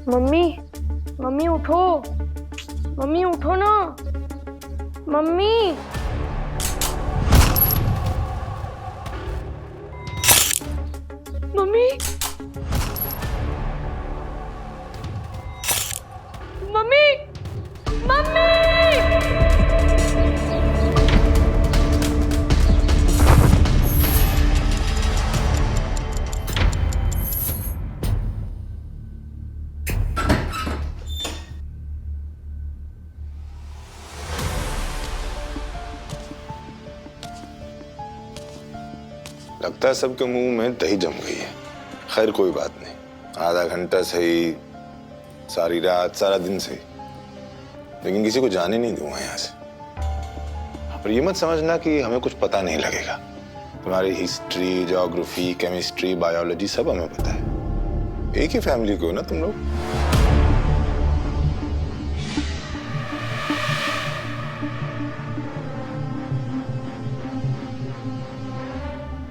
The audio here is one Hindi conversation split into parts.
मम्मी, मम्मी उठो, मम्मी उठो ना, मम्मी। Mummy, mummy, mummy. लगता है सबके मुंह में दही जम गई है। खैर कोई बात नहीं, आधा घंटा सही, सारी रात, सारा दिन सही, लेकिन किसी को जाने नहीं दूंगा यहाँ से। पर ये मत समझना कि हमें कुछ पता नहीं लगेगा। तुम्हारी हिस्ट्री, ज्योग्राफी, केमिस्ट्री, बायोलॉजी सब हमें पता है। एक ही फैमिली को हो ना तुम लोग।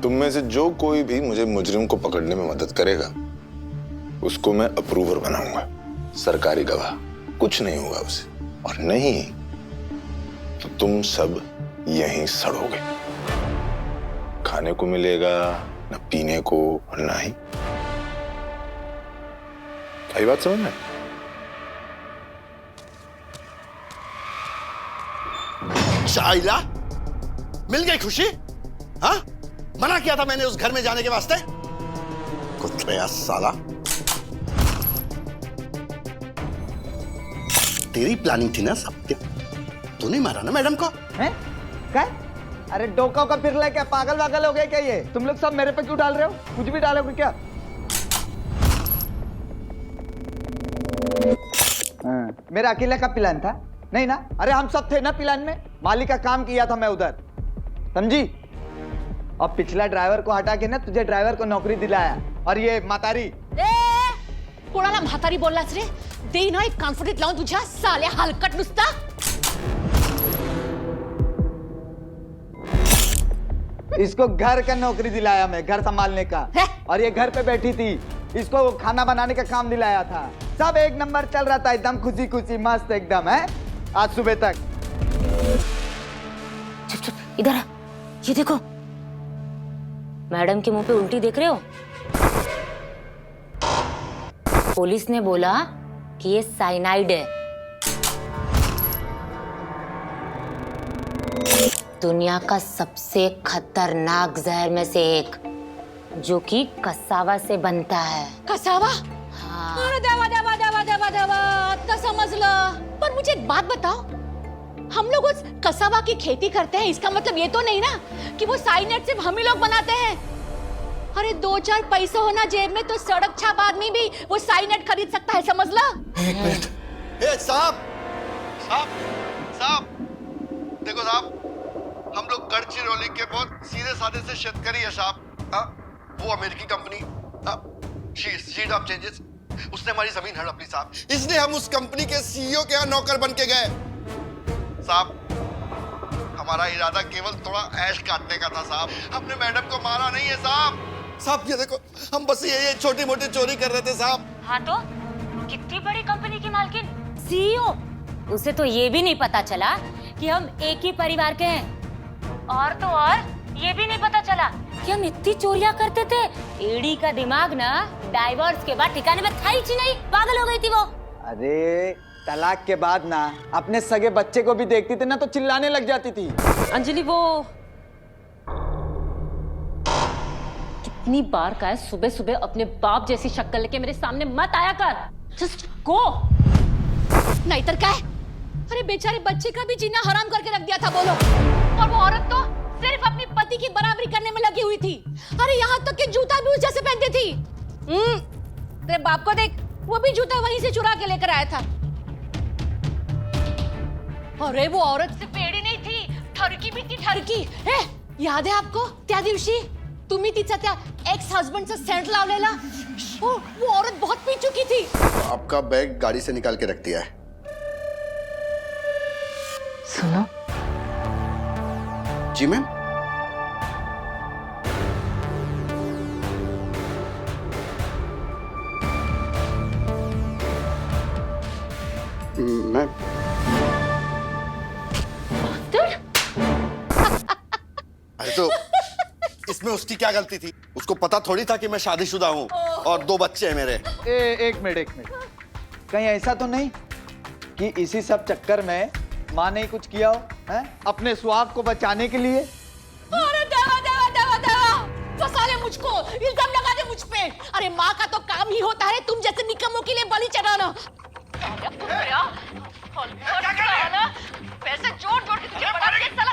तुम में से जो कोई भी मुझे मुजरिम को पकड़ने में मदद करेगा उसको मैं अप्रूवर बनाऊंगा, सरकारी गवाह। कुछ नहीं होगा उसे, और नहीं तो तुम सब यहीं सड़ोगे। खाने को मिलेगा न पीने को, और ना ही क्या बात समझ में? शाइला, मिल गई खुशी? हाँ, मना किया था मैंने उस घर में जाने के वास्ते। कुत्ते साला, तेरी प्लानिंग थी ना सब। तूने मारा ना मैडम को? हैं? क्या? अरे डोका का फिर क्या पागल वागल हो गए क्या ये? तुम लोग सब मेरे पे क्यों डाल रहे हो? कुछ भी डालोगे क्या? मेरा अकेले का प्लान था नहीं ना? अरे हम सब थे ना प्लान में। मालिक का काम किया था मैं उधर, समझी? अब पिछला ड्राइवर को हटा के ना तुझे ड्राइवर को नौकरी दिलाया। और ये मातारी कोणाला म्हातारी बोललास रे? दे ना एक कॉन्फिडेंट लावून तुझ्या साल्या हलकट नुसता। इसको घर का नौकरी दिलाया मैं, घर संभालने का। और ये घर पे बैठी थी, इसको खाना बनाने का काम दिलाया था। सब एक नंबर चल रहा था, एकदम खुशी खुशी मस्त एकदम है आज सुबह तक। चुप चुप, इधर आ, ये देखो। मैडम के मुंह पे उल्टी देख रहे हो? पुलिस ने बोला कि ये साइनाइड है। दुनिया का सबसे खतरनाक जहर में से एक, जो कि कसावा से बनता है। कसावा? हाँ। अरे देवा देवा देवा देवा देवा, आता समझलं। पर मुझे एक बात बताओ, हम लोग उस कसावा की खेती करते हैं, इसका मतलब ये तो नहीं ना कि वो साइनाइड सिर्फ हम ही लोग बनाते हैं। अरे 2-4 पैसे होना जेब में तो सड़क छाप आदमी भी वो साइनाइड खरीद सकता है, समझ ला। एक मिनट। ए साहब, साहब, साहब, देखो साहब, हम लोग गढ़चिरौली के बहुत सीधे साधे से शेतकारी है साहब। वो अमेरिकी कंपनी शीट ऑफ चेंजेस, उसने हमारी जमीन हड़प ली साहब। इसलिए हम उस कंपनी के सीईओ के यहाँ नौकर बन के गए साहब। हमारा इरादा केवल थोड़ा ऐश काटने का था साहब, हमने मैडम को मारा नहीं है साहब। साहब ये देखो, हम बस ये छोटी मोटी चोरी कर रहे थे साहब। हाँ तो कितनी बड़ी कंपनी की मालकिन सीईओ, उसे तो ये भी नहीं पता चला कि हम एक ही परिवार के हैं। और तो और ये भी नहीं पता चला कि हम इतनी चोरियां करते थे। एडी का दिमाग ना डाइवोर्स के बाद ठिकाने में था ही नहीं, पागल हो गई थी वो। अरे तलाक के बाद ना अपने सगे बच्चे को भी देखती थी ना तो चिल्लाने लग जाती थी। अंजलि, वो कितनी बार का है सुबह सुबह अपने बाप जैसी शक्ल लेके मेरे सामने मत आया कर। Just go. नहीं तो क्या है? अरे बेचारे बच्चे का भी जीना हराम करके रख दिया था बोलो। और वो औरत तो सिर्फ अपनी पति की बराबरी करने में लगी हुई थी। अरे यहाँ तक कि जूता भी उस जैसे पहनती थी। तेरे बाप को देख, वो भी जूता वहीं से चुरा के लेकर आया था। अरे वो औरत सिर्फ पेड़ी नहीं थी, ठरकी भी थी, ठरकी। याद है आपको त्या दिवशी तुम्ही तिचा त्या एक्स हस्बंडचा सेंट लावलेला? वो औरत बहुत पी चुकी थी। आपका बैग गाड़ी से निकाल के रख दिया है। सुनो। जी मैम। तो इसमें उसकी क्या गलती थी? उसको पता थोड़ी था कि मैं शादीशुदा हूँ और 2 बच्चे हैं मेरे। एक मिनट, कहीं ऐसा तो नहीं कि इसी सब चक्कर में माँ ने ही कुछ किया हो, हैं? अपने सुहाग को बचाने के लिए? अरे देवा देवा देवा देवा, फंसा ले मुझको, इल्जाम लगा दे मुझ पे। अरे माँ का तो काम ही होता है तुम जैसे निकम्मों के लिए बलि चढ़ाना। पैसे जोड़ जोड़ के तुझे बड़ा के साला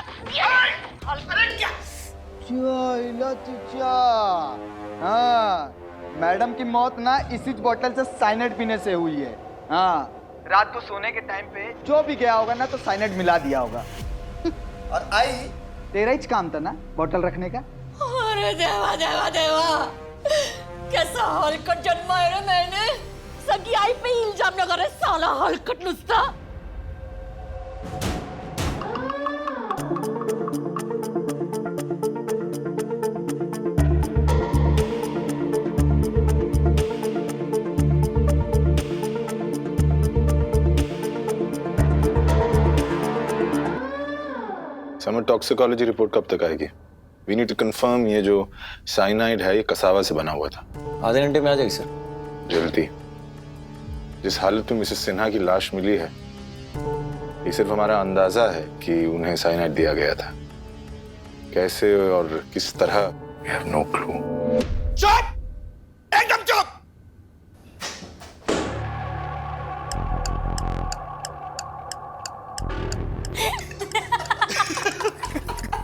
हाँ, मैडम की मौत ना इसी बोतल से साइनाइड पीने से हुई है। हाँ, रात को सोने के टाइम पे जो भी गया होगा ना तो साइनाइड मिला दिया होगा। और आई तेरा ही काम था ना बोतल रखने का। अरे देवा देवा देवा, कैसा हलकट जन्मा है रे मैंने। सगी आई पे ही इल्जाम लगा रहे साला हलकट नुस्ता। समर, टॉक्सिकोलॉजी रिपोर्ट कब तक आएगी? वी नीड टू कंफर्म ये जो साइनाइड है ये कसावा से बना हुआ था। आधे घंटे में आ जाएगी सर। जल्दी। जिस हालत में मिसेस सिन्हा की लाश मिली है, ये सिर्फ हमारा अंदाजा है कि उन्हें साइनाइड दिया गया था। कैसे और किस तरह, वी हैव नो क्लू। चुप, एकदम चुप।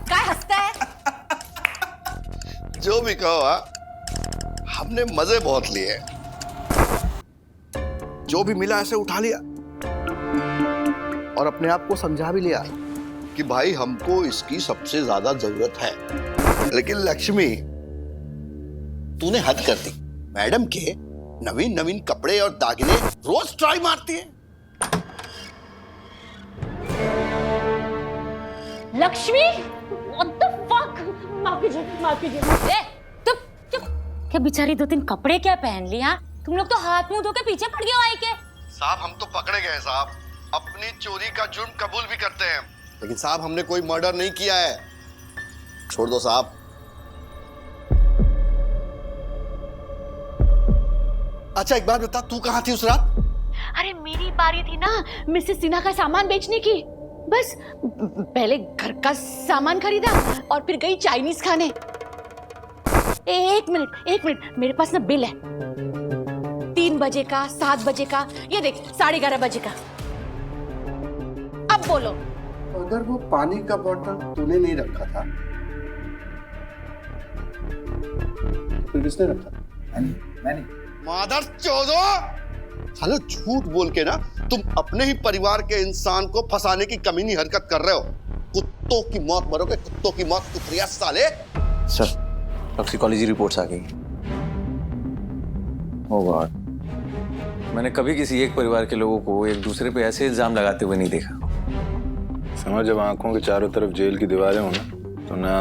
क्या हंसता है? जो भी कहो, हमने मजे बहुत लिए। जो भी मिला ऐसे उठा लिया और अपने आप को समझा भी लिया कि भाई हमको इसकी सबसे ज्यादा जरूरत है। लेकिन लक्ष्मी, तूने हद कर दी। मैडम के नवीन नवीन कपड़े और दागिने रोज ट्राई मारती है। Lakshmi, what the fuck? माफ कीजिए। चुप चुप। क्या बेचारी 2-3 कपड़े क्या पहन लिया? तुम लोग तो हाथ मुंह धो के पीछे पड़ गए हो आई के। साहब, हम तो पकड़े गए साहब। अपनी चोरी का जुर्म कबूल भी करते हैं, लेकिन साहब हमने कोई मर्डर नहीं किया है। छोड़ दो साहब। अच्छा एक बात बता, तू कहाँ थी उस रात? अरे मेरी बारी थी ना मिसेस सिन्हा का सामान बेचने की। बस पहले घर का सामान खरीदा और फिर गई चाइनीज खाने। एक मिनट, मेरे पास ना बिल है। 3 बजे का, 7 बजे का, ये देख 11:30 बजे का। अब बोलो। अगर वो पानी का बोतल तूने नहीं रखा था फिर किसने रखा? मैंने। मादर चोदो, साले झूठ बोल के ना तुम अपने ही परिवार के इंसान को फंसाने की कमीनी हरकत कर रहे हो। कुत्तों की मौत मरोगे, कुत्तों की मौत कुतरिया साले। सर, टॉक्सिकोलॉजी रिपोर्ट्स आ गई। ओह गॉड, मैंने कभी किसी एक परिवार के लोगों को एक दूसरे पे ऐसे इल्जाम लगाते हुए नहीं देखा। समझ, जब आंखों के चारों तरफ जेल की दीवारें हो ना, तो ना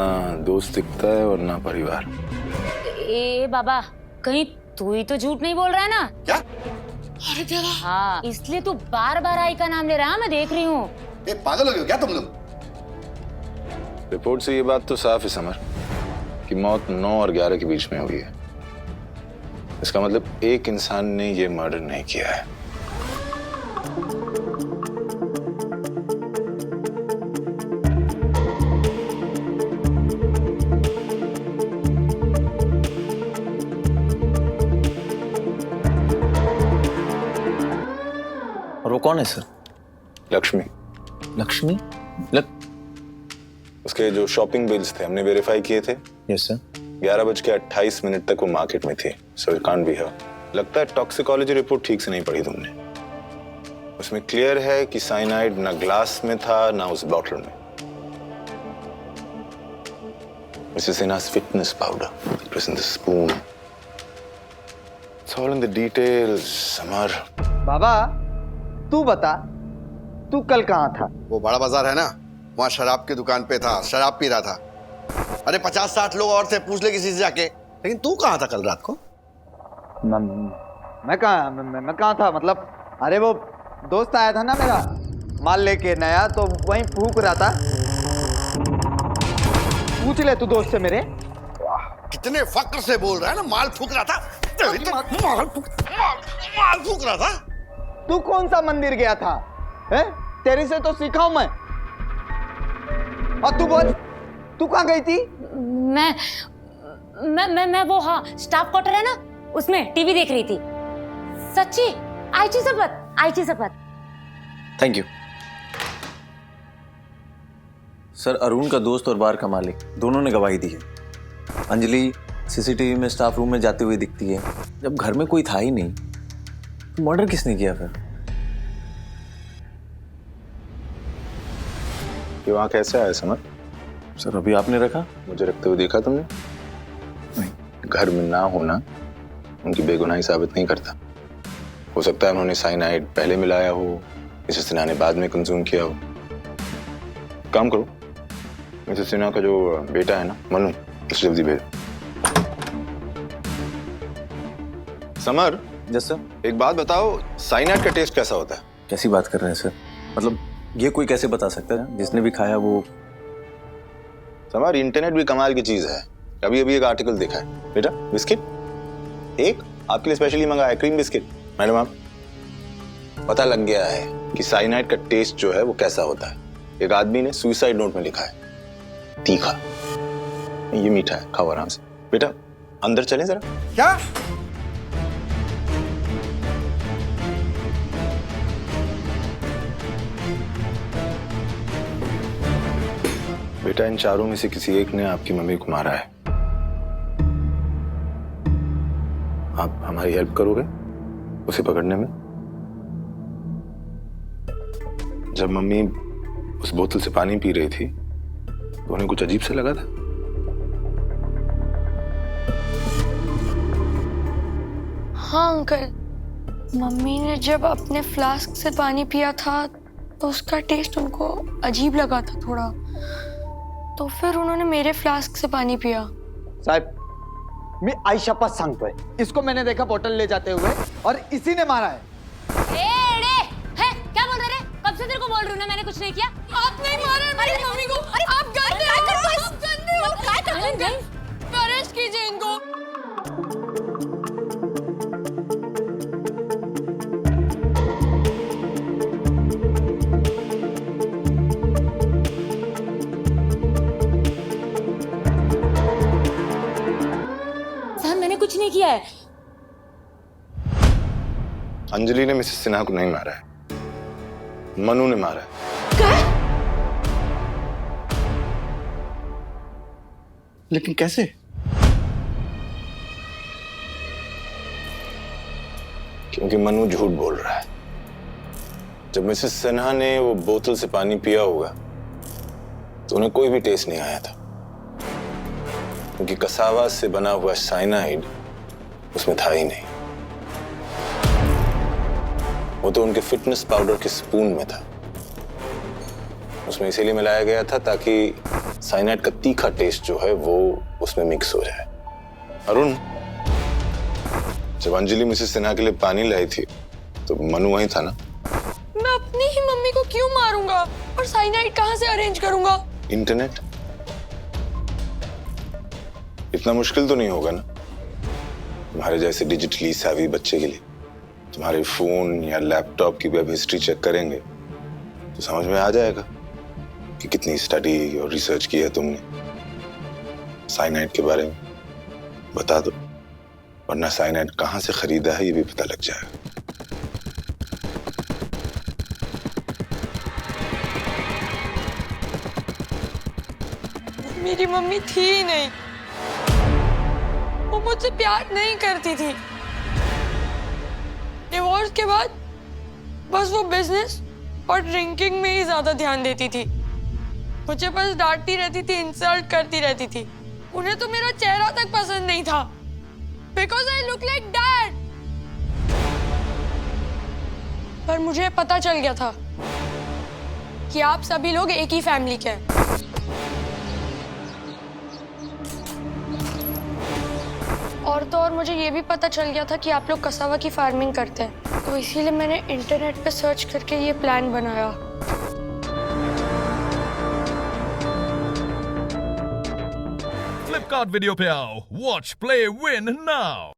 दोस्त दिखता है और ना परिवार। ए बाबा, कहीं तू ही तो झूठ नहीं बोल रहा है ना? क्या? अरे तेरा। हाँ, इसलिए तू बार-बार आई का नाम ले रहा है। मैं देख रही हूँ। ए, पागल हो गए क्या तुम लोग? रिपोर्ट से ये बात तो साफ है समर कि मौत 9 और 11 के बीच में हुई है। इसका मतलब एक इंसान ने ये मर्डर नहीं किया है। और वो कौन है सर? लक्ष्मी। लक्ष्मी? उसके जो शॉपिंग बिल्स थे हमने वेरीफाई किए थे। Yes sir. 11:28 तक वो मार्केट में थी, सो इट कांट बी हर। लगता है टॉक्सिकोलॉजी रिपोर्ट ठीक से नहीं पढ़ी तुमने। उसमें क्लियर है कि साइनाइड ना ग्लास में था ना उस बॉटल में। Mrs Sinha's fitness powder, it was in the spoon. It's all in the details, Samar. बाबा, तू बता, तू कल कहाँ था? वो बड़ा बाजार है ना, वहाँ शराब की दुकान पे था, शराब पी रहा था। अरे 50-60 लोग और थे, पूछ ले किसी से जाके। लेकिन तू कहाँ था कल रात को? मैं कहाँ था मतलब? अरे वो दोस्त आया था ना मेरा माल लेके नया, तो वहीं फूक रहा था। पूछ ले तू दोस्त से मेरे। कितने फक्र से बोल रहा है ना, माल फूक रहा था। माल फूक रहा था। तू कौन सा मंदिर गया था? हैं? तेरी से तो सीखा हूं मैं। और तू बोल, तू कहाँ गई थी? मैं वो, हाँ, स्टाफ क्वार्टर है ना, उसमें टीवी देख रही थी। सच्ची, आई थी शपथ। Thank you sir. अरुण का दोस्त और बार का मालिक दोनों ने गवाही दी है। अंजलि सीसीटीवी में स्टाफ रूम में जाते हुए दिखती है। जब घर में कोई था ही नहीं तो मर्डर किसने किया फिर? ये वहां कैसे आया समर? सर अभी आपने रखा। मुझे रखते हुए देखा तुमने? नहीं, घर में ना होना उनकी बेगुनाही साबित नहीं करता। हो सकता है उन्होंने साइनाइड पहले मिलाया हो, मिसेस सिन्हा ने बाद में कंज्यूम किया हो। काम करो, मिसेस सिन्हा का जो बेटा है ना मनु, उसे जल्दी भेज। समर। Yes sir. एक बात बताओ, साइनाइड का टेस्ट कैसा होता है? कैसी बात कर रहे हैं सर? मतलब ये कोई कैसे बता सकता है? जिसने भी खाया वो। समर, इंटरनेट भी कमाल की चीज है। अभी अभी एक आर्टिकल देखा है बेटा, बिस्किट एक आपके लिए स्पेशली मंगाया है, क्रीम बिस्किट। मैडम आप, पता लग गया है कि साइनाइड का टेस्ट जो है वो कैसा होता है। एक आदमी ने सुसाइड नोट में लिखा है, तीखा। ये मीठा है, खाओ आराम से। बेटा अंदर चलें जरा। क्या? बेटा इन चारों में से किसी एक ने आपकी मम्मी को मारा है। आप हमारी हेल्प करोगे उसे पकड़ने में? जब मम्मी उस बोतल से पानी पी रही थी तो उन्हें कुछ अजीब से लगा था। हाँ अंकल, मम्मी ने जब अपने फ्लास्क से पानी पिया था तो उसका टेस्ट उनको अजीब लगा था थोड़ा, तो फिर उन्होंने मेरे फ्लास्क से पानी पिया। साहब, मैं आई शपथ सांगतोय, इसको मैंने देखा बोतल ले जाते हुए और इसी ने मारा है। क्या बोल रहे? कब से तेरे को बोल रही हूँ ना, मैंने कुछ नहीं किया। आपने मारा मेरी मम्मी को। अरे आप गंदे हो, अरेस्ट कीजिए इनको। मैंने कुछ नहीं किया है। अंजलि ने मिसेस सिन्हा को नहीं मारा है, मनु ने मारा है। क्या? लेकिन कैसे? क्योंकि मनु झूठ बोल रहा है। जब मिसेस सिन्हा ने वो बोतल से पानी पिया होगा तो उन्हें कोई भी टेस्ट नहीं आया था, क्योंकि कसावा से बना हुआ साइनाइड उसमें था ही नहीं। वो तो उनके फिटनेस पाउडर के स्पून में था। उसमें इसीलिए मिलाया गया था ताकि साइनाइड का तीखा टेस्ट जो है वो उसमें मिक्स हो जाए। अरुण, जब अंजलि मिसेस सिन्हा के लिए पानी लाई थी तो मनु वहीं था ना? मैं अपनी ही मम्मी को क्यों मारूंगा और साइनाइड कहाँ से अरेंज करूंगा? इंटरनेट इतना मुश्किल तो नहीं होगा ना तुम्हारे जैसे डिजिटली savvy बच्चे के लिए। तुम्हारे फोन या लैपटॉप की वेब हिस्ट्री चेक करेंगे तो समझ में आ जाएगा कि कितनी स्टडी और रिसर्च की है तुमने साइनाइड के बारे में। बता दो, वरना साइनाइड कहां से खरीदा है ये भी पता लग जाएगा। मेरी मम्मी थी ही नहीं, वो मुझसे प्यार नहीं करती थी। डिवोर्स के बाद बस वो बिजनेस और ड्रिंकिंग में ही ज्यादा ध्यान देती थी। मुझे बस डांटती रहती थी, इंसल्ट करती रहती थी। उन्हें तो मेरा चेहरा तक पसंद नहीं था, because I look like dad. पर मुझे पता चल गया था कि आप सभी लोग एक ही फैमिली के हैं। और तो और मुझे ये भी पता चल गया था कि आप लोग कसावा की फार्मिंग करते हैं, तो इसीलिए मैंने इंटरनेट पे सर्च करके ये प्लान बनाया। फ्लिपकार्ट वीडियो पे आओ, वॉच प्ले विन नाउ।